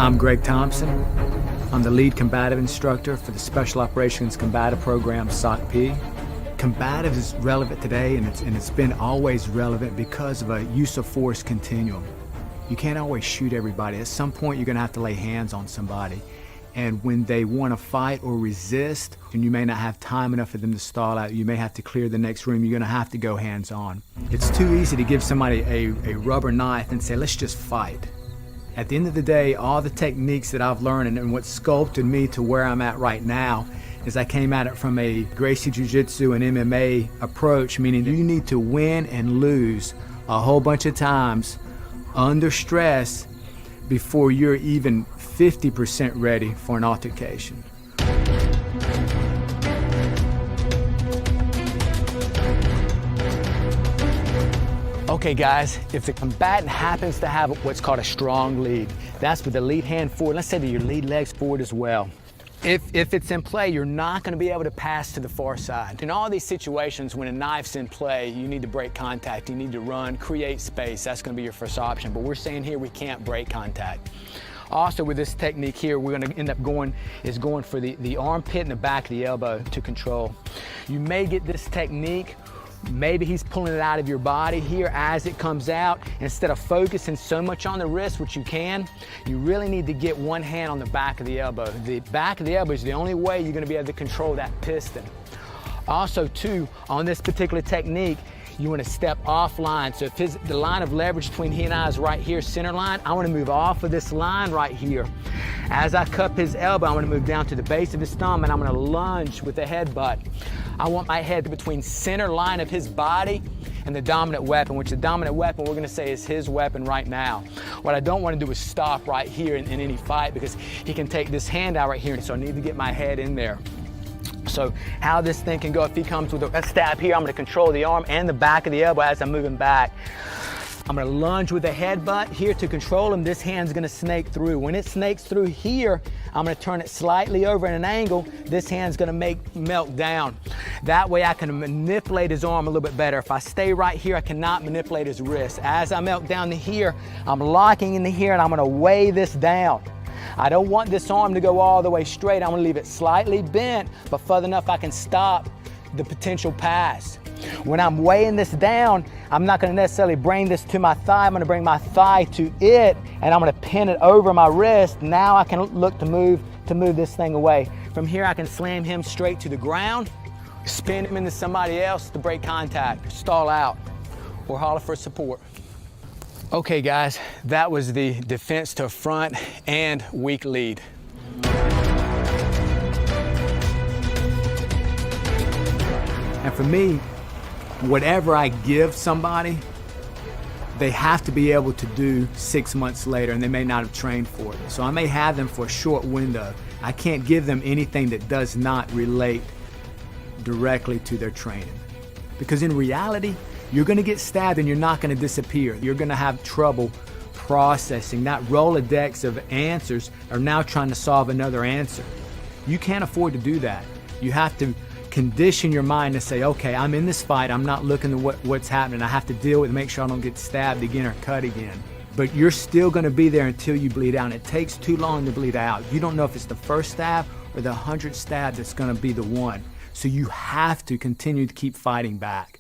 I'm Greg Thompson. I'm the lead combative instructor for the Special Operations Combative Program, SOCP. Combative is relevant today, and it's been always relevant because of a use of force continuum. You can't always shoot everybody. At some point, you're going to have to lay hands on somebody. And when they want to fight or resist, and you may not have time enough for them to stall out, you may have to clear the next room, you're going to have to go hands-on. It's too easy to give somebody a rubber knife and say, let's just fight. At the end of the day, all the techniques that I've learned and what sculpted me to where I'm at right now is I came at it from a Gracie Jiu-Jitsu and MMA approach, meaning you need to win and lose a whole bunch of times under stress before you're even 50% ready for an altercation. Okay guys, if the combatant happens to have what's called a strong lead, that's with the lead hand forward, let's say that your lead leg's forward as well. If it's in play, you're not going to be able to pass to the far side. In all these situations, when a knife's in play, you need to break contact, you need to run, create space. That's going to be your first option. But we're saying here we can't break contact. Also with this technique here, we're going to end up going for the armpit and the back of the elbow to control. You may get this technique, maybe he's pulling it out of your body here as it comes out. Instead of focusing so much on the wrist, which you can, you really need to get one hand on the back of the elbow. The back of the elbow is the only way you're going to be able to control that piston. Also too, on this particular technique, you want to step offline. So if the line of leverage between he and I is right here, center line, I want to move off of this line right here. As I cup his elbow, I'm going to move down to the base of his thumb and I'm going to lunge with a headbutt. I want my head between center line of his body and the dominant weapon, which the dominant weapon we're going to say is his weapon right now. What I don't want to do is stop right here in any fight because he can take this hand out right here, so I need to get my head in there. So how this thing can go, if he comes with a stab here, I'm going to control the arm and the back of the elbow as I'm moving back. I'm going to lunge with a headbutt here to control him. This hand's going to snake through. When it snakes through here, I'm going to turn it slightly over at an angle. This hand's going to melt down. That way I can manipulate his arm a little bit better. If I stay right here, I cannot manipulate his wrist. As I melt down to here, I'm locking into here and I'm going to weigh this down. I don't want this arm to go all the way straight. I'm going to leave it slightly bent, but further enough I can stop the potential pass. When I'm weighing this down, I'm not going to necessarily bring this to my thigh. I'm going to bring my thigh to it, and I'm going to pin it over my wrist. Now I can look to move this thing away. From here, I can slam him straight to the ground, spin him into somebody else to break contact, stall out, or holler for support. Okay guys, that was the defense to front and weak lead. And for me, whatever I give somebody, they have to be able to do 6 months later, and they may not have trained for it. So I may have them for a short window. I can't give them anything that does not relate directly to their training. Because in reality, you're going to get stabbed and you're not going to disappear. You're going to have trouble processing. That Rolodex of answers are now trying to solve another answer. You can't afford to do that. You have to condition your mind to say, okay, I'm in this fight. I'm not looking at what's happening. I have to deal with it, make sure I don't get stabbed again or cut again. But you're still going to be there until you bleed out. And it takes too long to bleed out. You don't know if it's the first stab or the 100th stab that's going to be the one. So you have to continue to keep fighting back.